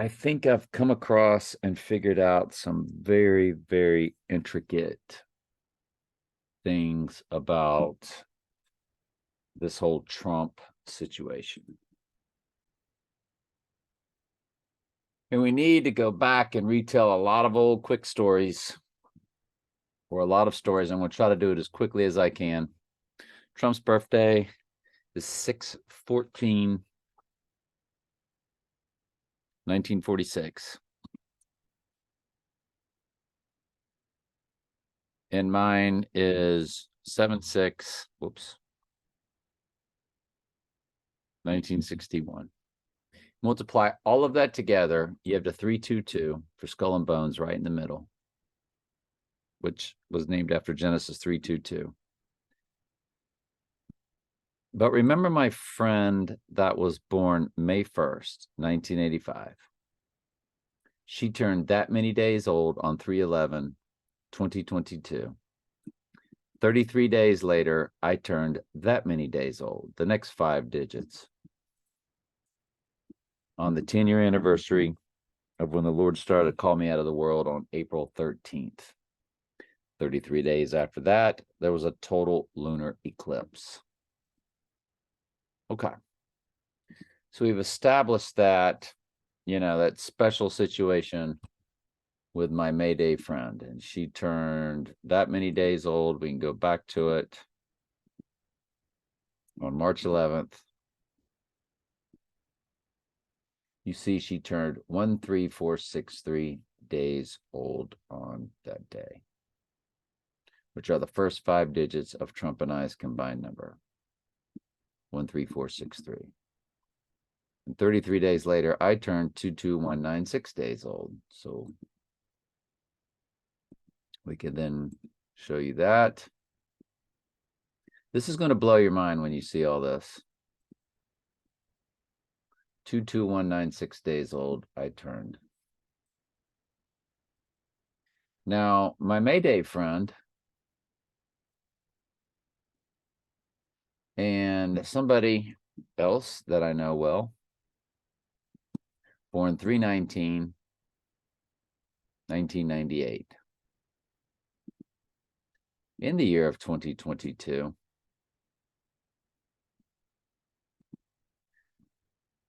I think I've come across and figured out some very, very intricate things about this whole Trump situation. And we need to go back and retell a lot of old quick stories, or a lot of stories. I'm going to try to do it as quickly as I can. Trump's birthday is 6/14/1946. And mine is 7/6/1961. Multiply all of that together, you have the 322 for Skull and Bones right in the middle, which was named after Genesis 3:22. But remember my friend that was born May 1st, 1985. She turned that many days old on 3/11/2022. 33 days later, I turned that many days old, the next 5 digits, on the 10-year anniversary of when the Lord started to call me out of the world on April 13th. 33 days after that, there was a total lunar eclipse. Okay. So we've established that, that special situation with my Mayday friend, and she turned that many days old. We can go back to it on March 11th. You see, she turned 13463 days old on that day, which are the first 5 digits of Trump and I's combined number, 13463. And 33 days later, I turned 22196 days old. So we can then show you that. This is going to blow your mind when you see all this. 22196 days old, I turned. Now, my Mayday friend and somebody else that I know well, born 3/19/1998. In the year of 2022.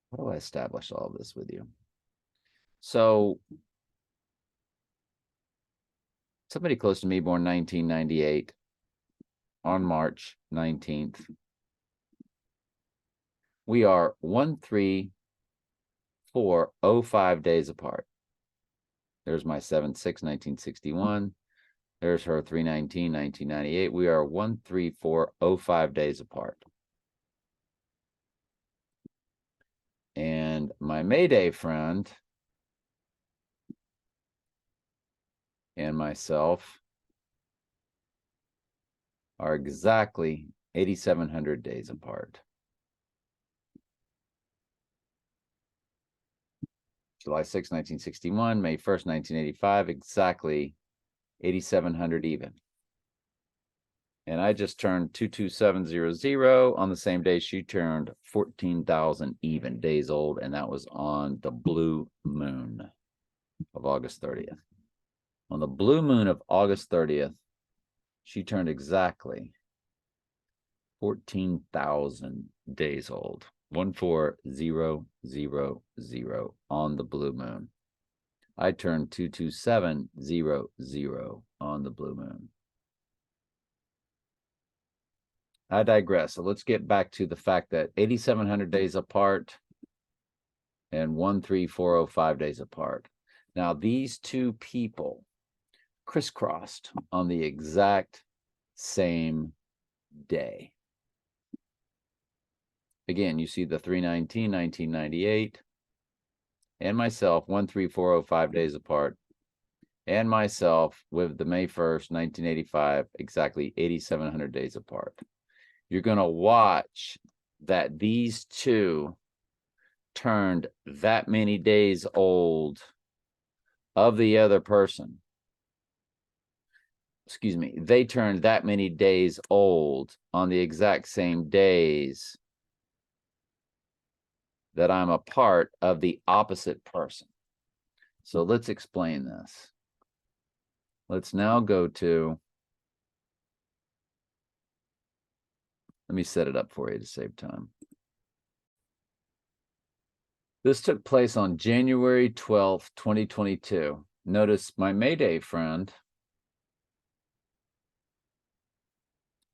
How do I establish all of this with you? So, somebody close to me born 1998 on March 19th. We are 13405 days apart. There's my 7/6/1961. There's her 3/19/1998. We are 13405 days apart. And my Mayday friend and myself are exactly 8,700 days apart. July 6, 1961, May 1st, 1985, exactly 8,700 even. And I just turned 22700 on the same day she turned 14,000 even days old, and that was on the blue moon of August 30th. On the blue moon of August 30th, she turned exactly 14,000 days old. 14000 on the blue moon. I turned 22700 on the blue moon. I digress. So let's get back to the fact that 8,700 days apart and 13405 days apart. Now, these two people crisscrossed on the exact same day. Again, you see the 3/19/1998 and myself 13405 days apart, and myself with the May 1st, 1985, exactly 8,700 days apart. You're going to watch that these two turned that many days old of the other person. Excuse me, they turned that many days old on the exact same days that I'm a part of the opposite person. So let's explain this. Let's now go to, let me set it up for you to save time. This took place on January 12th, 2022. Notice my Mayday friend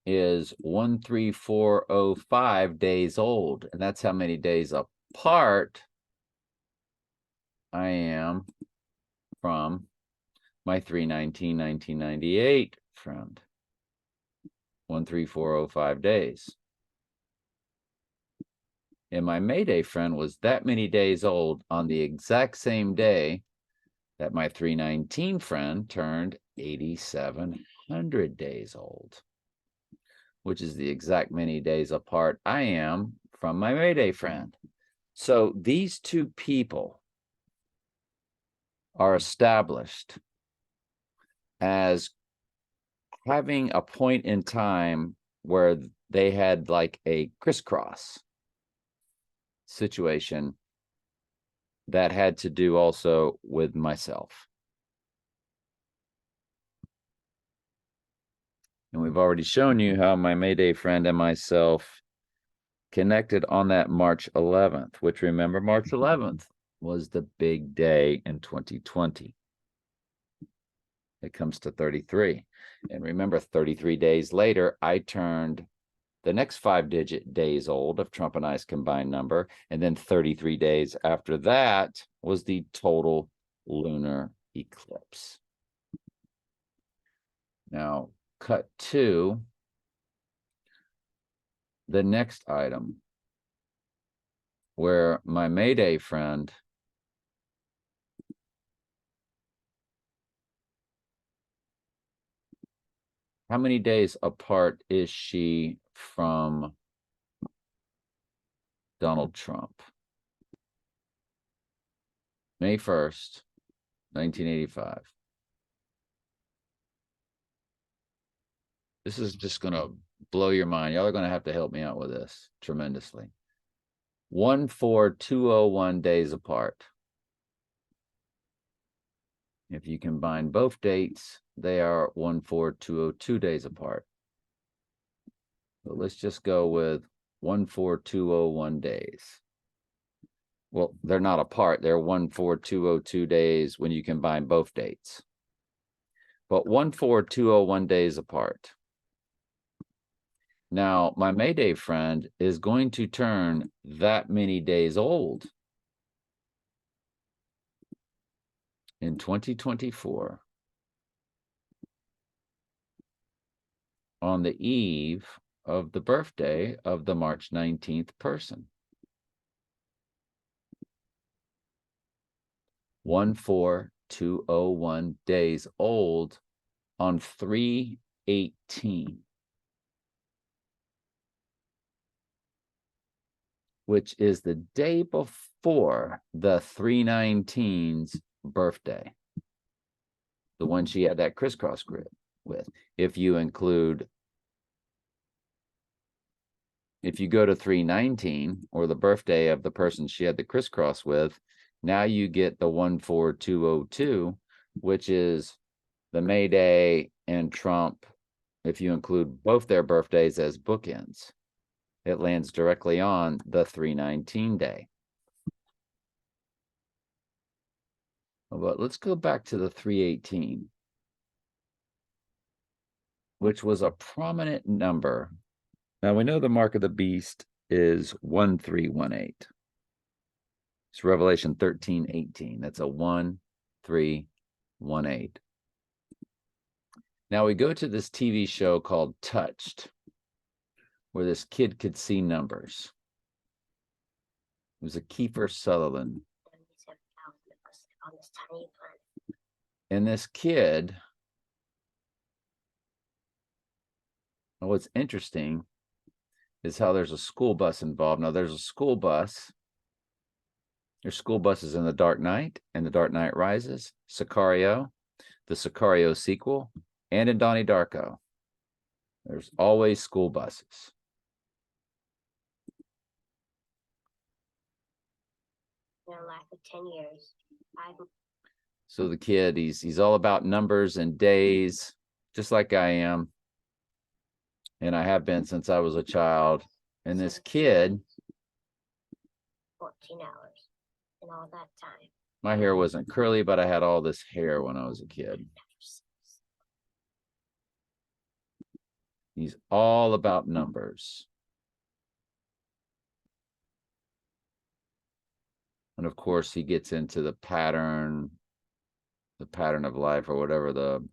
is 13405 days old, and that's how many days apart I am from my 3/19/1998 friend. 13405 days. And my Mayday friend was that many days old on the exact same day that my 319 friend turned 8,700 days old, which is the exact many days apart I am from my Mayday friend. So these two people are established as having a point in time where they had like a crisscross situation that had to do also with myself. And we've already shown you how my Mayday friend and myself connected on that March 11th, which, remember, March 11th was the big day in 2020. It comes to 33. And remember, 33 days later, I turned the next 5-digit days old of Trump and I's combined number. And then 33 days after that was the total lunar eclipse. Now, cut to the next item where my Mayday friend how many days apart is she from Donald Trump? May 1st, 1985. This is just going to blow your mind. Y'all are going to have to help me out with this tremendously. 14201 days apart. If you combine both dates, they are 14202 days apart. So let's just go with 14201 days. Well, they're not apart. They're 14202 days when you combine both dates. But 14201 days apart. Now, my Mayday friend is going to turn that many days old in 2024 on the eve of the birthday of the March 19th person. 14201 days old on 3/18. Which is the day before the 319's birthday. The one she had that crisscross grid with. If you go to 319, or the birthday of the person she had the crisscross with, now you get the 14202, which is the Mayday and Trump, if you include both their birthdays as bookends. It lands directly on the 319 day. But let's go back to the 318, which was a prominent number. Now we know the mark of the beast is 1318. It's Revelation 13:18. That's a 1318. Now we go to this TV show called Touched, where this kid could see numbers. It was a Kiefer Sutherland. And this kid, what's interesting is how there's a school bus involved. Now there's a school bus. There's school buses in The Dark Knight and The Dark Knight Rises, Sicario, the Sicario sequel, and in Donnie Darko. There's always school buses. In a lack of 10 years, So the kid, he's all about numbers and days, just like I am. And I have been since I was a child. And this kid, 14 hours and all that time. My hair wasn't curly, but I had all this hair when I was a kid. He's all about numbers. And of course, he gets into the pattern of life, or whatever the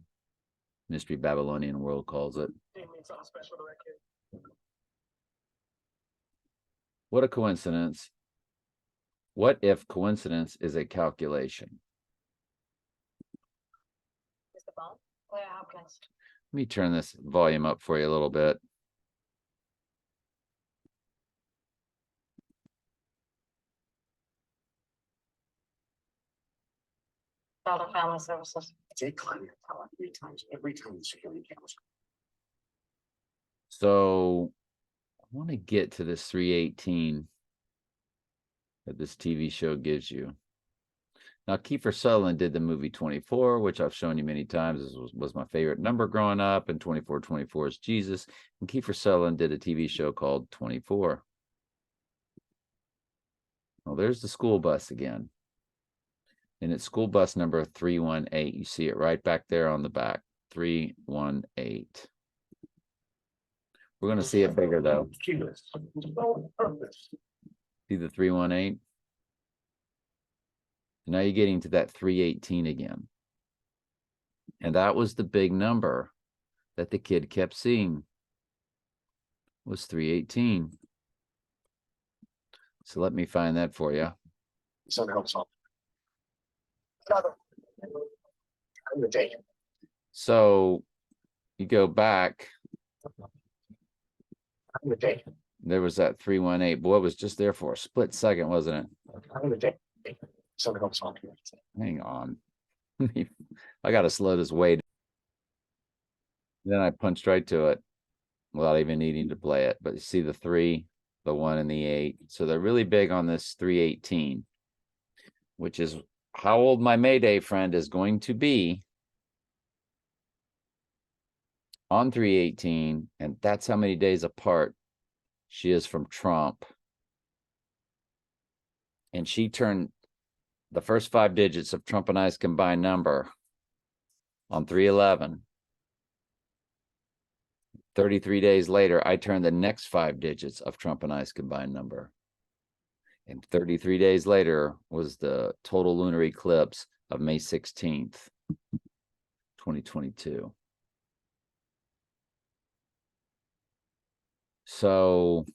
Mystery Babylonian world calls it. What a coincidence. What if coincidence is a calculation? Is the ball? Oh, yeah, how close? Let me turn this volume up for you a little bit. Father Family Services. Take climate power 3 times every time the security cameras. So I want to get to this 318 that this TV show gives you. Now, Kiefer Sutherland did the movie 24, which I've shown you many times. This was my favorite number growing up, and 24 is Jesus. And Kiefer Sutherland did a TV show called 24. Well, there's the school bus again. And it's school bus number 318. You see it right back there on the back, 318. We're going to see it bigger, though. See the 318? Now you're getting to that 318 again. And that was the big number that the kid kept seeing, was 318. So let me find that for you. Sun helps all. So you go back, there was that 318. Boy, it was just there for a split second, wasn't it? Sun helps all. Hang on. I got to slow this way down. Then I punched right to it without even needing to play it. But you see the 3, the 1, and the 8. So they're really big on this 318, which is how old my Mayday friend is going to be on 318. And that's how many days apart she is from Trump. And she turned the first 5 digits of Trump and I's combined number on 311. 33 days later, I turned the next 5 digits of Trump and I's combined number. And 33 days later was the total lunar eclipse of May 16th, 2022. So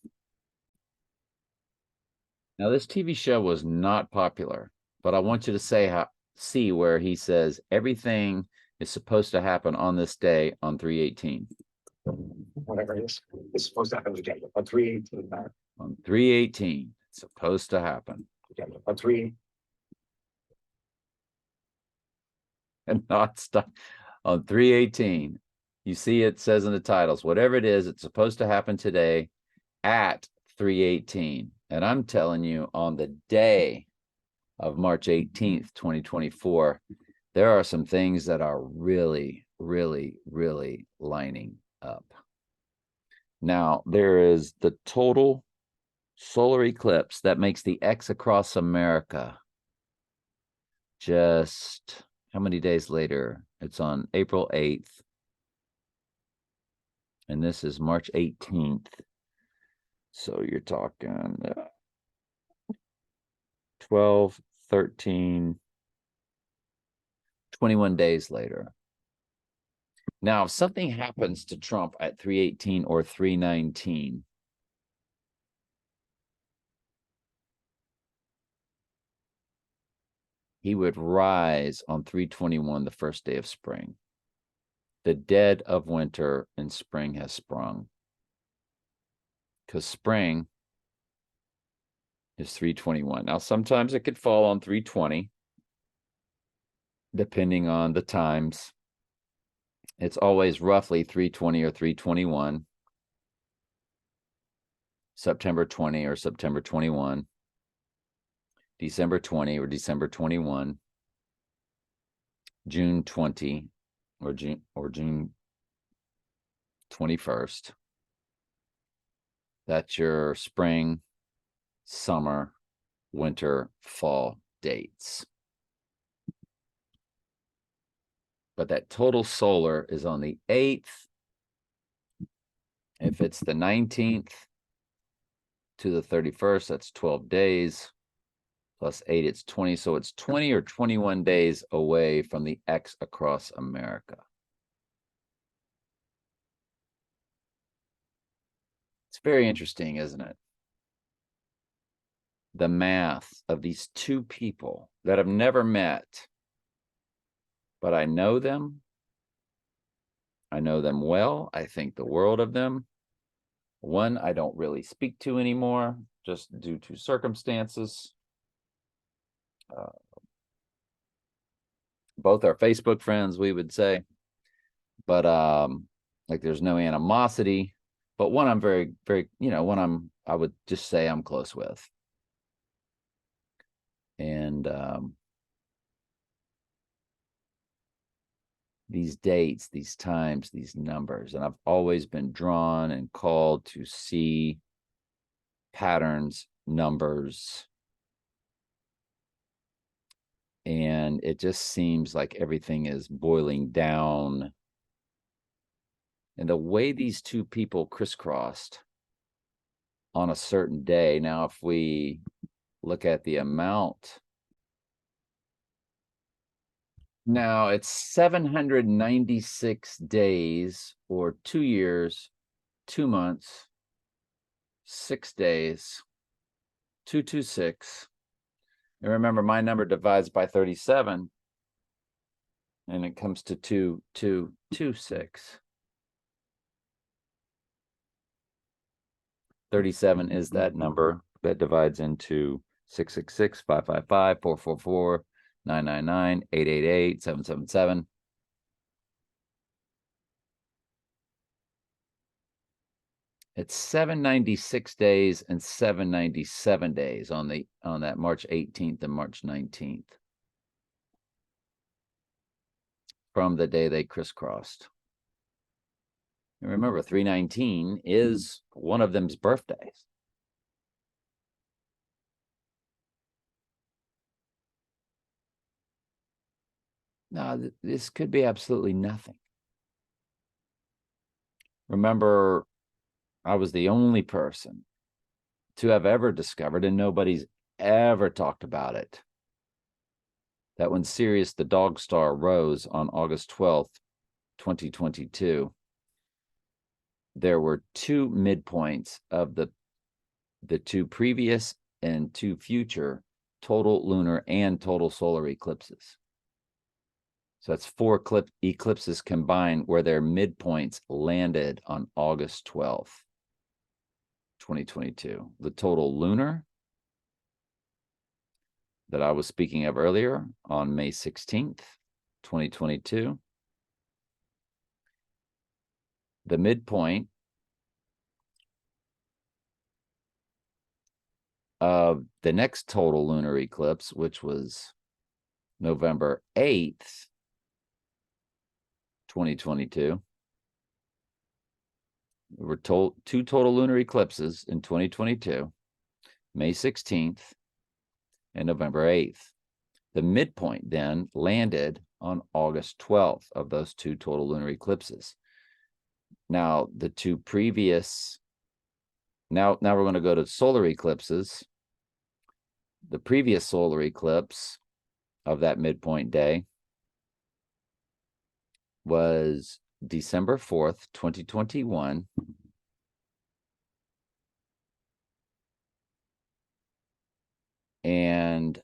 now this TV show was not popular, but I want you to see where he says everything is supposed to happen on this day on 318. Whatever it is, it's supposed to happen today. On 318. On 318, it's supposed to happen. On 3. And not stop on 318. You see it says in the titles, whatever it is, it's supposed to happen today at 318. And I'm telling you, on the day of March 18th, 2024, there are some things that are really, really, really lining up. Now, there is the total solar eclipse that makes the X across America. Just how many days later? It's on April 8th. And this is March 18th. So you're talking 12, 13, 21 days later. Now, if something happens to Trump at 318 or 319, he would rise on 321, the first day of spring. The dead of winter and spring has sprung. Because spring is 321. Now, sometimes it could fall on 320, depending on the times. It's always roughly 320 or 321. September 20 or September 21. December 20 or December 21. June 20 or June 21st. That's your spring, summer, winter, fall dates. But that total solar is on the 8th. If it's the 19th to the 31st, that's 12 days. Plus 8, it's 20. So it's 20 or 21 days away from the X across America. It's very interesting, isn't it? The math of these two people that have never met, but I know them. I know them well. I think the world of them. One I don't really speak to anymore, just due to circumstances. Both are Facebook friends, we would say. But like there's no animosity. But one I'm very, very, one I would just say I'm close with. And these dates, these times, these numbers, and I've always been drawn and called to see patterns, numbers, and it just seems like everything is boiling down. And the way these two people crisscrossed on a certain day, now if we look at the amount, now it's 796 days, or 2 years, 2 months, 6 days, 226. And remember, my number divides by 37, and it comes to 2226. 37 is that number that divides into 666, 555, 444, 999, 888, 777. It's 796 days and 797 days on that March 18th and March 19th from the day they crisscrossed. And remember, 319 is one of them's birthdays. Now, this could be absolutely nothing. Remember, I was the only person to have ever discovered, and nobody's ever talked about it, that when Sirius the dog star rose on August 12th, 2022, there were 2 midpoints of the 2 previous and 2 future total lunar and total solar eclipses. So that's 4 eclipses combined where their midpoints landed on August 12th, 2022. The total lunar that I was speaking of earlier on May 16th, 2022. The midpoint of the next total lunar eclipse, which was November 8th, 2022. We were told 2 total lunar eclipses in 2022, May 16th and November 8th. The midpoint then landed on August 12th of those 2 total lunar eclipses. Now, the 2 previous, now we're going to go to solar eclipses. The previous solar eclipse of that midpoint day was December 4th, 2021. And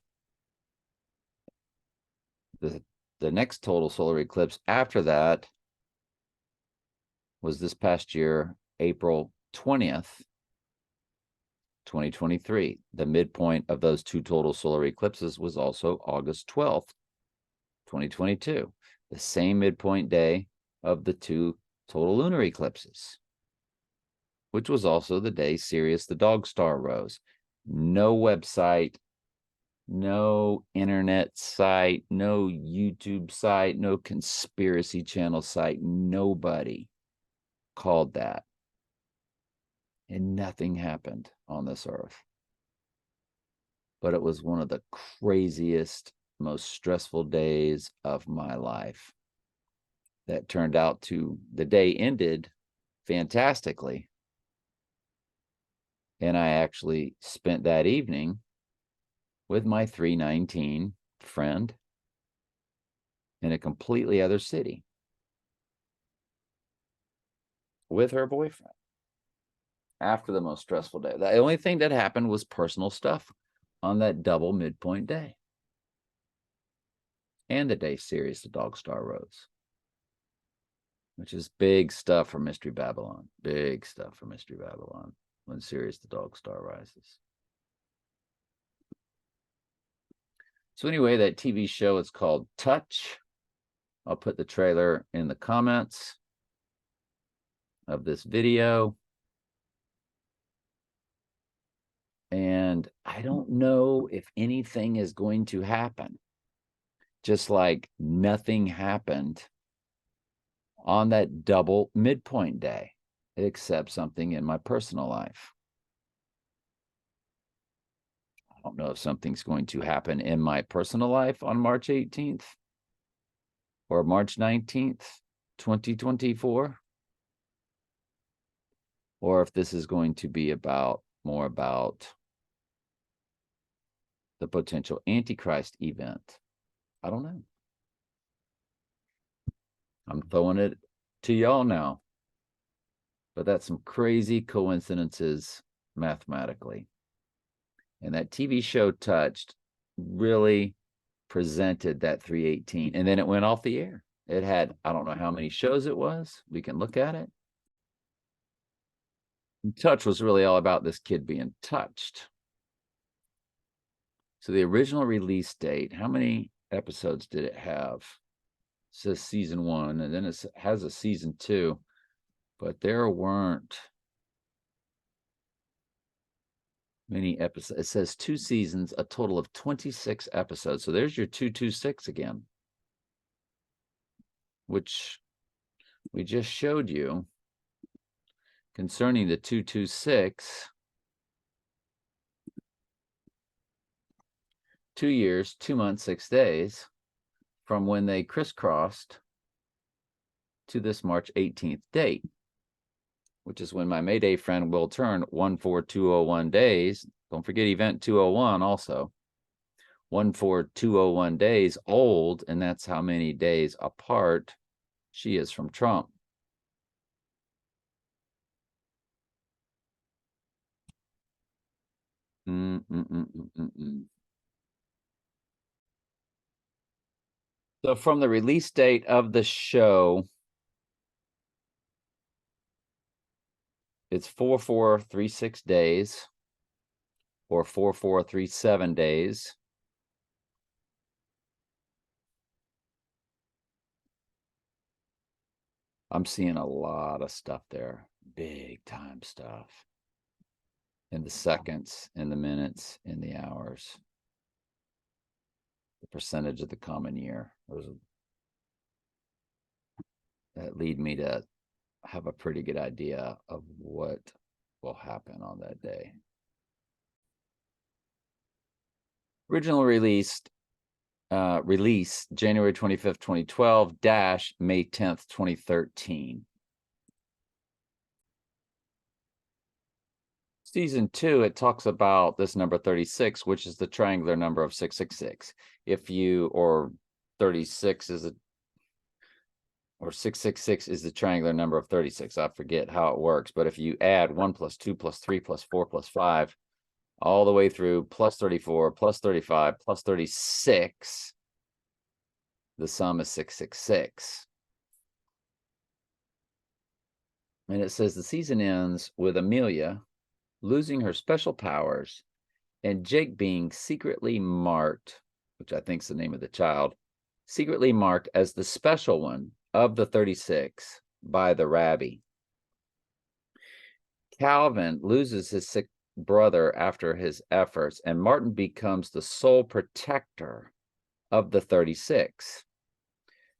the next total solar eclipse after that was this past year, April 20th, 2023. The midpoint of those 2 total solar eclipses was also August 12th, 2022. The same midpoint day of the 2 total lunar eclipses, which was also the day Sirius the dog star rose. No website, No internet site, no YouTube site, no conspiracy channel site. Nobody called that. And nothing happened on this earth. But it was one of the craziest, most stressful days of my life. That turned out to, the day ended fantastically. And I actually spent that evening with my 319 friend in a completely other city with her boyfriend after the most stressful day. The only thing that happened was personal stuff on that double midpoint day. And the day Sirius the Dog Star rose, which is big stuff for Mystery Babylon. Big stuff for Mystery Babylon when Sirius the Dog Star rises. So anyway, that TV show is called Touch. I'll put the trailer in the comments of this video. And I don't know if anything is going to happen. Just like nothing happened on that double midpoint day, except something in my personal life. I don't know if something's going to happen in my personal life on March 18th or March 19th, 2024, or if this is going to be more about the potential Antichrist event. I don't know. I'm throwing it to y'all now. But that's some crazy coincidences mathematically. And that TV show Touched really presented that 318. And then it went off the air. It had, I don't know how many shows it was. We can look at it. And Touch was really all about this kid being touched. So the original release date, how many episodes did it have? It says season 1, and then it has a season 2, but there weren't many episodes. It says 2 seasons, a total of 26 episodes. So there's your 226 again, which we just showed you concerning the 226. 2 years, 2 months, 6 days from when they crisscrossed to this March 18th date, which is when my Mayday friend will turn 14201 days. Don't forget event 201 also. 14201 days old, and that's how many days apart she is from Trump. So from the release date of the show, it's 4436 days or 4437 days. I'm seeing a lot of stuff there, big time stuff. In the seconds, in the minutes, in the hours. The percentage of the common year. That lead me to have a pretty good idea of what will happen on that day. Original release January 25th, 2012 - May 10th, 2013. Season 2, it talks about this number 36, which is the triangular number of 666. If you, or 36 is or 666 is the triangular number of 36. I forget how it works, but if you add 1 plus 2 plus 3 plus 4 plus 5, all the way through plus 34, plus 35, plus 36, the sum is 666. And it says the season ends with Amelia losing her special powers and Jake being secretly marked, which I think is the name of the child, secretly marked as the special one of the 36 by the rabbi. Calvin loses his brother after his efforts, and Martin becomes the sole protector of the 36.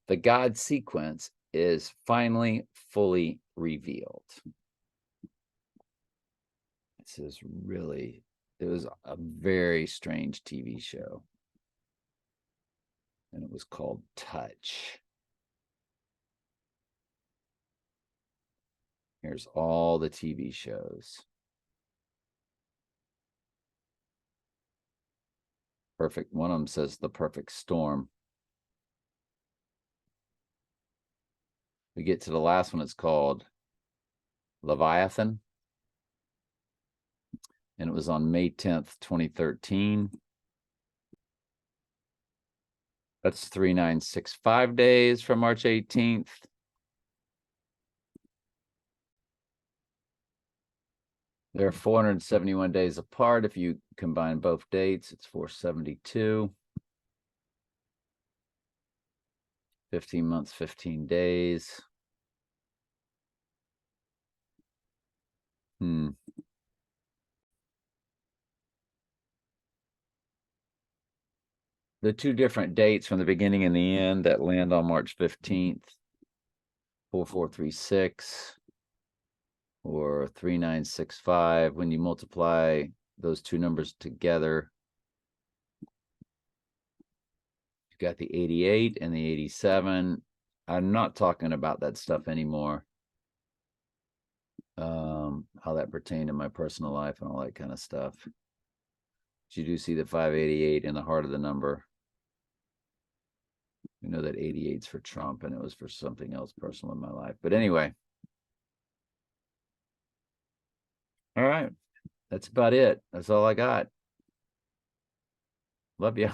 The God sequence is finally fully revealed. This is really, it was a very strange TV show. And it was called Touch. Here's all the TV shows. Perfect. One of them says The Perfect Storm. We get to the last one. It's called Leviathan. And it was on May 10th, 2013. That's 3965 days from March 18th. They're 471 days apart. If you combine both dates, it's 472. 15 months, 15 days. The two different dates from the beginning and the end that land on March 15th, 4436 or 3965. When you multiply those two numbers together, you've got the 88 and the 87. I'm not talking about that stuff anymore. How that pertained to my personal life and all that kind of stuff. But you do see the 588 in the heart of the number. You know that 88's for Trump, and it was for something else personal in my life. But anyway. All right. That's about it. That's all I got. Love you.